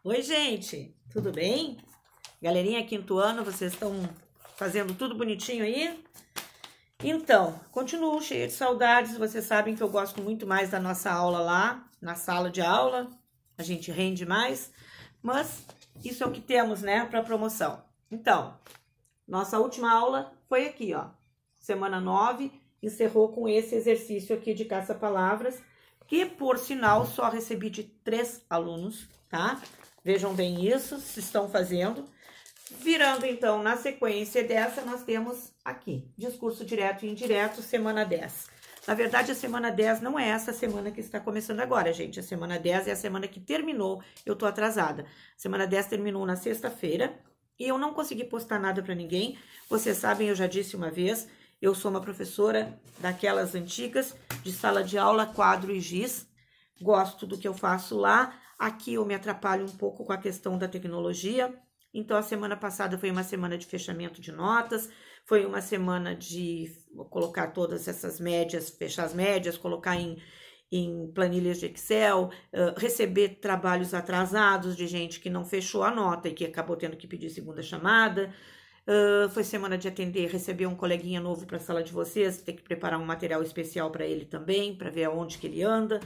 Oi, gente, tudo bem? Galerinha, quinto ano, vocês estão fazendo tudo bonitinho aí? Então, continuo cheia de saudades. Vocês sabem que eu gosto muito mais da nossa aula lá, na sala de aula. A gente rende mais, mas isso é o que temos, né, para promoção. Então, nossa última aula foi aqui, ó. Semana 9, encerrou com esse exercício aqui de caça-palavras, que, por sinal, só recebi de 3 alunos, tá? Vejam bem isso, se estão fazendo. Virando, então, na sequência dessa, nós temos aqui, discurso direto e indireto, semana 10. Na verdade, a semana 10 não é essa semana que está começando agora, gente. A semana 10 é a semana que terminou, eu tô atrasada. A semana 10 terminou na sexta-feira e eu não consegui postar nada para ninguém. Vocês sabem, eu já disse uma vez, eu sou uma professora daquelas antigas, de sala de aula, quadro e giz. Gosto do que eu faço lá. Aqui eu me atrapalho um pouco com a questão da tecnologia. Então, a semana passada foi uma semana de fechamento de notas, foi uma semana de colocar todas essas médias, fechar as médias, colocar em planilhas de Excel, receber trabalhos atrasados de gente que não fechou a nota e que acabou tendo que pedir segunda chamada. Foi semana de atender, receber um coleguinha novo para a sala de vocês, ter que preparar um material especial para ele também, para ver aonde que ele anda.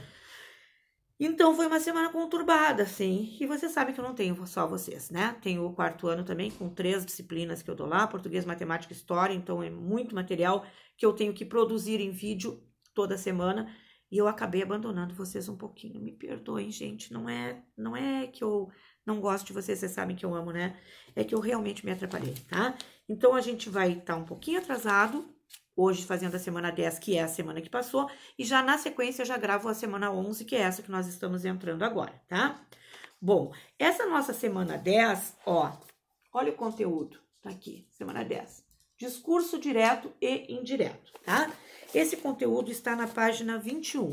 Então, foi uma semana conturbada, assim, e você sabe que eu não tenho só vocês, né? Tenho o quarto ano também, com 3 disciplinas que eu dou lá, português, matemática e história, então é muito material que eu tenho que produzir em vídeo toda semana, e eu acabei abandonando vocês um pouquinho, me perdoem, gente, não é que eu não gosto de vocês sabem que eu amo, né? É que eu realmente me atrapalhei, tá? Então, a gente vai estar um pouquinho atrasado, hoje fazendo a semana 10, que é a semana que passou, e já na sequência eu já gravo a semana 11, que é essa que nós estamos entrando agora, tá? Bom, essa nossa semana 10, ó, olha o conteúdo, tá aqui, semana 10. Discurso direto e indireto, tá? Esse conteúdo está na página 21.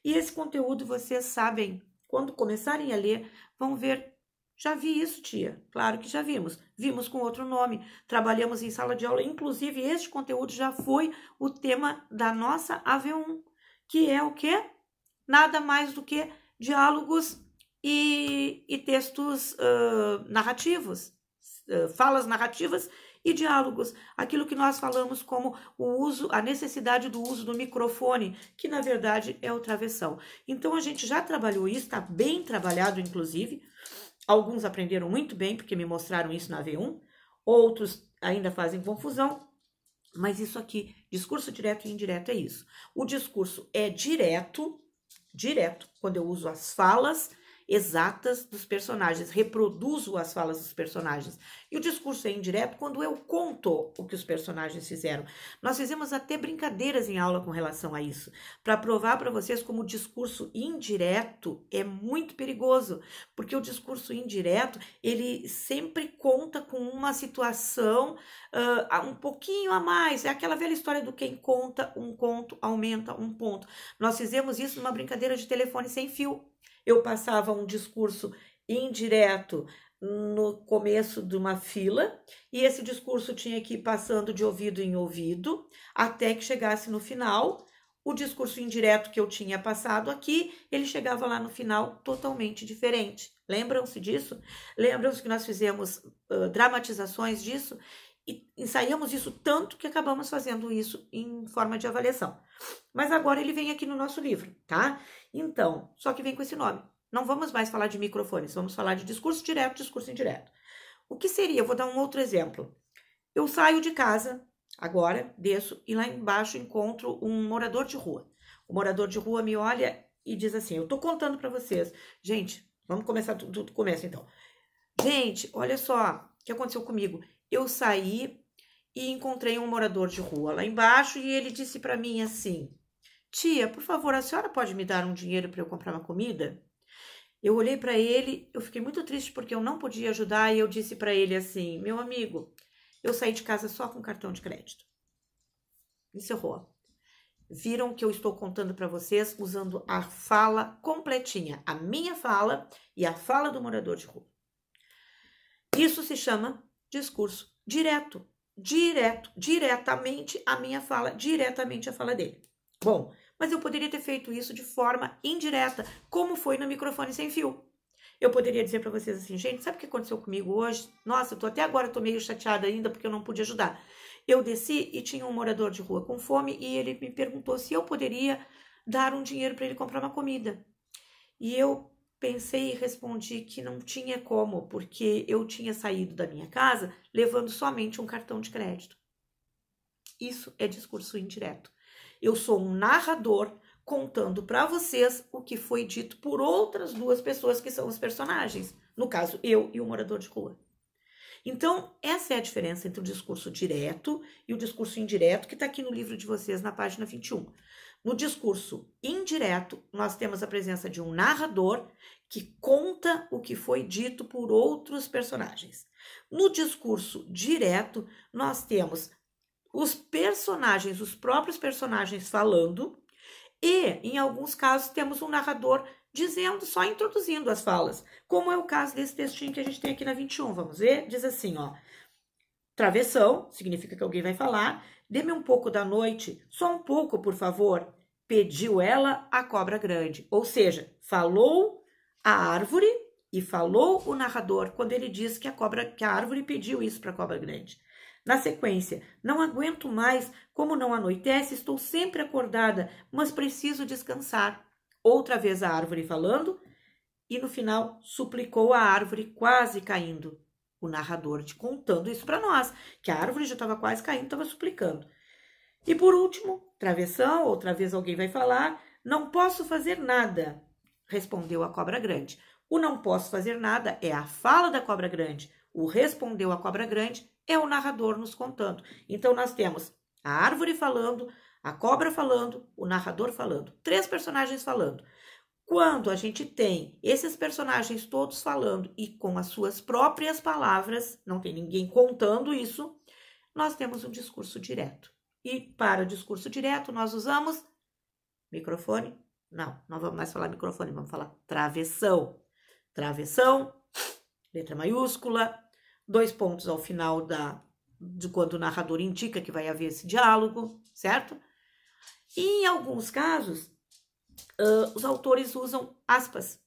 E esse conteúdo, vocês sabem, quando começarem a ler, vão ver. Já vi isso, tia. Claro que já vimos. Vimos com outro nome. Trabalhamos em sala de aula. Inclusive, este conteúdo já foi o tema da nossa AV1, que é o quê? Nada mais do que diálogos e textos narrativos, falas narrativas e diálogos. Aquilo que nós falamos como o uso, a necessidade do uso do microfone, que na verdade é o travessão. Então, a gente já trabalhou isso, está bem trabalhado, inclusive. Alguns aprenderam muito bem, porque me mostraram isso na V1. Outros ainda fazem confusão. Mas isso aqui, discurso direto e indireto é isso. O discurso é direto, quando eu uso as falas exatas dos personagens, reproduzo as falas dos personagens. E o discurso é indireto quando eu conto o que os personagens fizeram. Nós fizemos até brincadeiras em aula com relação a isso, para provar para vocês como o discurso indireto é muito perigoso, porque o discurso indireto, ele sempre conta com uma situação um pouquinho a mais. É aquela velha história do quem conta um conto aumenta um ponto. Nós fizemos isso numa brincadeira de telefone sem fio. Eu passava um discurso indireto no começo de uma fila e esse discurso tinha que ir passando de ouvido em ouvido até que chegasse no final. O discurso indireto que eu tinha passado aqui, ele chegava lá no final totalmente diferente. Lembram-se disso? Lembram-se que nós fizemos dramatizações disso? E ensaiamos isso tanto que acabamos fazendo isso em forma de avaliação. Mas agora ele vem aqui no nosso livro, tá? Então, só que vem com esse nome. Não vamos mais falar de microfones, vamos falar de discurso direto, discurso indireto. O que seria? Eu vou dar um outro exemplo. Eu saio de casa, agora, desço, e lá embaixo encontro um morador de rua. O morador de rua me olha e diz assim, eu tô contando para vocês. Gente, vamos começar do começo então. Gente, olha só o que aconteceu comigo. Eu saí e encontrei um morador de rua lá embaixo e ele disse para mim assim, tia, por favor, a senhora pode me dar um dinheiro para eu comprar uma comida? Eu olhei para ele, eu fiquei muito triste porque eu não podia ajudar e eu disse para ele assim, meu amigo, eu saí de casa só com cartão de crédito. Encerrou. Viram que eu estou contando para vocês usando a fala completinha, a minha fala e a fala do morador de rua. Isso se chama discurso direto, diretamente a minha fala, diretamente a fala dele. Bom, mas eu poderia ter feito isso de forma indireta, como foi no microfone sem fio. Eu poderia dizer para vocês assim, gente, sabe o que aconteceu comigo hoje? Nossa, até agora tô meio chateada ainda porque eu não pude ajudar. Eu desci e tinha um morador de rua com fome e ele me perguntou se eu poderia dar um dinheiro para ele comprar uma comida. E eu pensei e respondi que não tinha como, porque eu tinha saído da minha casa levando somente um cartão de crédito. Isso é discurso indireto. Eu sou um narrador contando para vocês o que foi dito por outras duas pessoas que são os personagens. No caso, eu e o morador de rua. Então, essa é a diferença entre o discurso direto e o discurso indireto, que está aqui no livro de vocês, na página 21. No discurso indireto, nós temos a presença de um narrador que conta o que foi dito por outros personagens. No discurso direto, nós temos os personagens, os próprios personagens falando, e, em alguns casos, temos um narrador dizendo, só introduzindo as falas, como é o caso desse textinho que a gente tem aqui na 21, vamos ver? Diz assim, ó, travessão, significa que alguém vai falar, dê-me um pouco da noite, só um pouco, por favor, pediu ela a cobra grande, ou seja, falou a árvore e falou o narrador quando ele diz que a árvore pediu isso para a cobra grande. Na sequência, não aguento mais, como não anoitece, estou sempre acordada, mas preciso descansar. Outra vez a árvore falando, e no final suplicou a árvore quase caindo. O narrador contando isso para nós, que a árvore já estava quase caindo, estava suplicando. E por último, travessão, outra vez alguém vai falar, não posso fazer nada, respondeu a cobra grande. O não posso fazer nada é a fala da cobra grande. O respondeu a cobra grande é o narrador nos contando. Então, nós temos a árvore falando, a cobra falando, o narrador falando. 3 personagens falando. Quando a gente tem esses personagens todos falando e com as suas próprias palavras, não tem ninguém contando isso, nós temos um discurso direto. E para discurso direto, nós usamos microfone. Não vamos mais falar microfone, vamos falar travessão. Travessão, letra maiúscula, 2 pontos ao final de quando o narrador indica que vai haver esse diálogo, certo? E em alguns casos, os autores usam aspas,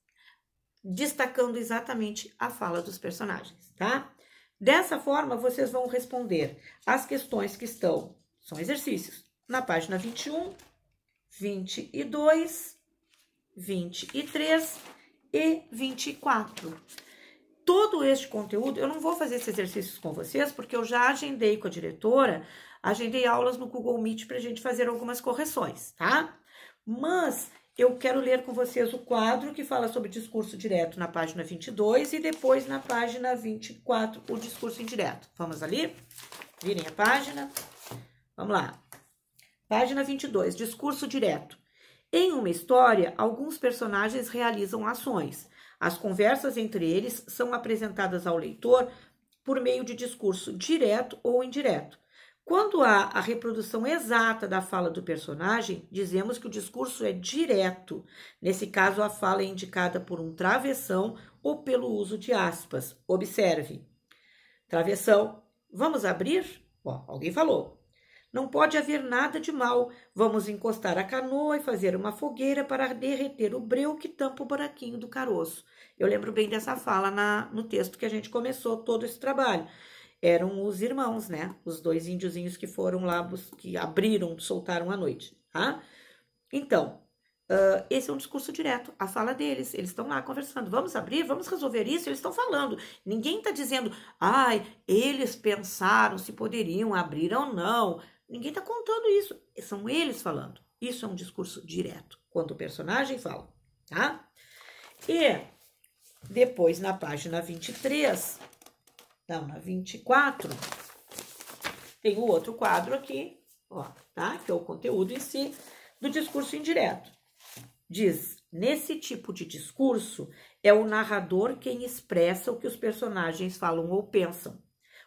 destacando exatamente a fala dos personagens, tá? Dessa forma, vocês vão responder as questões que estão, são exercícios, na página 21, 22, 23 e 24. Todo este conteúdo, eu não vou fazer esses exercícios com vocês, porque eu já agendei com a diretora, agendei aulas no Google Meet para a gente fazer algumas correções, tá? Mas eu quero ler com vocês o quadro que fala sobre discurso direto na página 22 e depois na página 24 o discurso indireto. Vamos ali? Virem a página. Vamos lá. Página 22, discurso direto. Em uma história, alguns personagens realizam ações. As conversas entre eles são apresentadas ao leitor por meio de discurso direto ou indireto. Quando há a reprodução exata da fala do personagem, dizemos que o discurso é direto. Nesse caso, a fala é indicada por um travessão ou pelo uso de aspas. Observe. Travessão. Vamos abrir? Ó, alguém falou. Não pode haver nada de mal. Vamos encostar a canoa e fazer uma fogueira para derreter o breu que tampa o buraquinho do caroço. Eu lembro bem dessa fala no texto que a gente começou todo esse trabalho. Eram os irmãos, né? Os 2 índiozinhos que foram lá, que abriram, soltaram à noite, tá? Então, esse é um discurso direto, a fala deles. Eles estão lá conversando. Vamos abrir, vamos resolver isso. Eles estão falando. Ninguém está dizendo, ai, eles pensaram se poderiam abrir ou não. Ninguém está contando isso. São eles falando. Isso é um discurso direto, quando o personagem fala, tá? E depois, na página 23, não, na 24, tem o outro quadro aqui, ó, tá? Que é o conteúdo em si do discurso indireto. Diz, nesse tipo de discurso, é o narrador quem expressa o que os personagens falam ou pensam.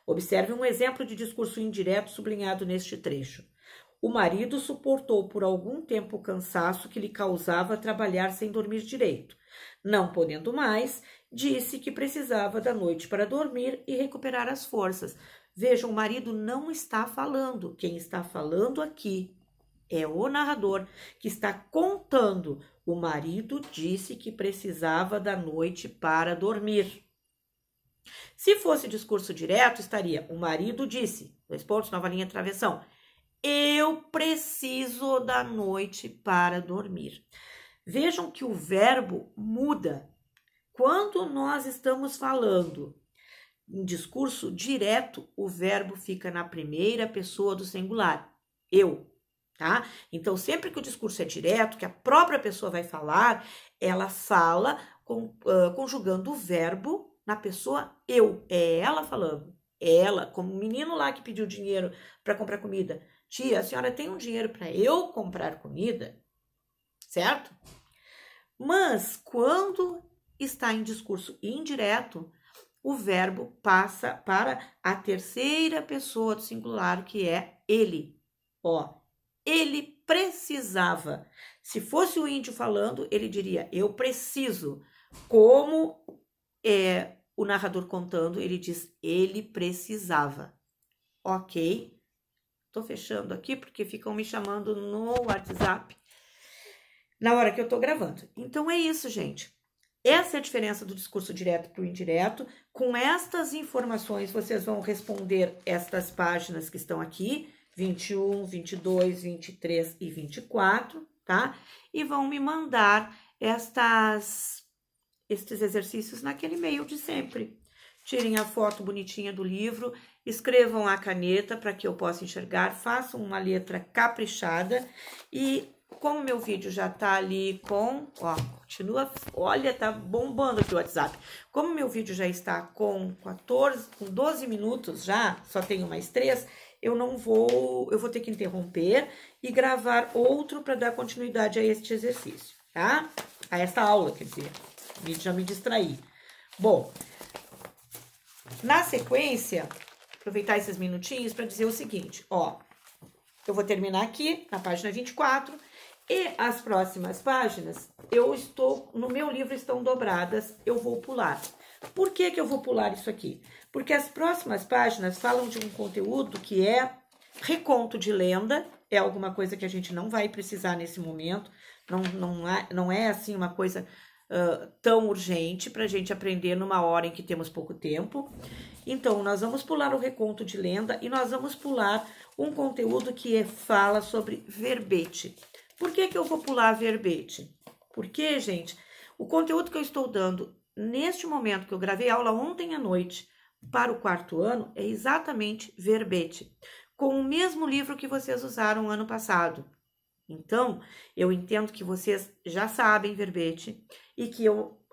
Observe um exemplo de discurso indireto sublinhado neste trecho. O marido suportou por algum tempo o cansaço que lhe causava trabalhar sem dormir direito. Não podendo mais, disse que precisava da noite para dormir e recuperar as forças. Vejam, o marido não está falando. Quem está falando aqui é o narrador, que está contando O marido disse que precisava da noite para dormir. Se fosse discurso direto, estaria: o marido disse, 2 pontos, nova linha, travessão, eu preciso da noite para dormir. Vejam que o verbo muda. Quando nós estamos falando em discurso direto, o verbo fica na primeira pessoa do singular, eu, tá? Então, sempre que o discurso é direto, que a própria pessoa vai falar, ela fala conjugando o verbo na pessoa eu, é ela falando. Ela, como o menino lá que pediu dinheiro para comprar comida. Tia, a senhora tem um dinheiro para eu comprar comida? Certo? Mas, quando está em discurso indireto, o verbo passa para a terceira pessoa do singular, que é ele. Ó, ele precisava. Se fosse o índio falando, ele diria, eu preciso. Como o narrador contando, ele diz, ele precisava. Ok? Tô fechando aqui, porque ficam me chamando no WhatsApp na hora que eu tô gravando. Então, é isso, gente. Essa é a diferença do discurso direto para o indireto. Com estas informações, vocês vão responder estas páginas que estão aqui, 21, 22, 23 e 24, tá? E vão me mandar estes exercícios naquele e-mail de sempre. Tirem a foto bonitinha do livro, escrevam a caneta para que eu possa enxergar, façam uma letra caprichada e... Como meu vídeo já tá ali com, ó, continua, olha, tá bombando aqui o WhatsApp. Como meu vídeo já está com 12 minutos já, só tenho mais 3, eu vou ter que interromper e gravar outro para dar continuidade a este exercício, tá? A essa aula, quer dizer, já me distraí. Bom, na sequência, aproveitar esses minutinhos para dizer o seguinte, ó, eu vou terminar aqui na página 24, e as próximas páginas, no meu livro estão dobradas, eu vou pular. Por que eu vou pular isso aqui? Porque as próximas páginas falam de um conteúdo que é reconto de lenda, é alguma coisa que a gente não vai precisar nesse momento, não é assim uma coisa tão urgente para a gente aprender numa hora em que temos pouco tempo. Então, nós vamos pular o reconto de lenda e nós vamos pular um conteúdo que fala sobre verbete. Por que eu vou pular verbete? Porque, gente, o conteúdo que eu estou dando neste momento, que eu gravei aula ontem à noite para o 4º ano, é exatamente verbete, com o mesmo livro que vocês usaram ano passado. Então, eu entendo que vocês já sabem verbete e que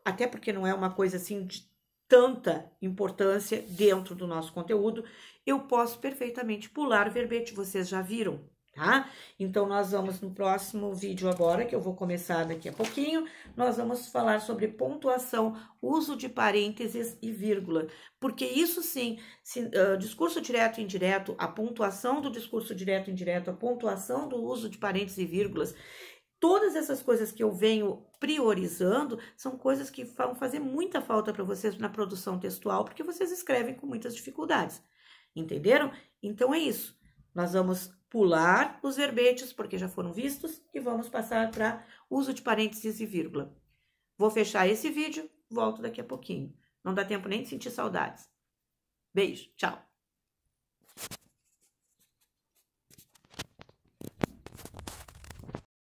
até porque não é uma coisa assim de tanta importância dentro do nosso conteúdo, eu posso perfeitamente pular verbete, vocês já viram. Tá? Então, nós vamos no próximo vídeo agora, que eu vou começar daqui a pouquinho, nós vamos falar sobre pontuação, uso de parênteses e vírgula, porque isso sim, discurso direto e indireto, a pontuação do discurso direto e indireto, a pontuação do uso de parênteses e vírgulas, todas essas coisas que eu venho priorizando são coisas que vão fazer muita falta para vocês na produção textual, porque vocês escrevem com muitas dificuldades, entenderam? Então, é isso. Nós vamos pular os verbetes, porque já foram vistos, e vamos passar para uso de parênteses e vírgula. Vou fechar esse vídeo, volto daqui a pouquinho. Não dá tempo nem de sentir saudades. Beijo, tchau!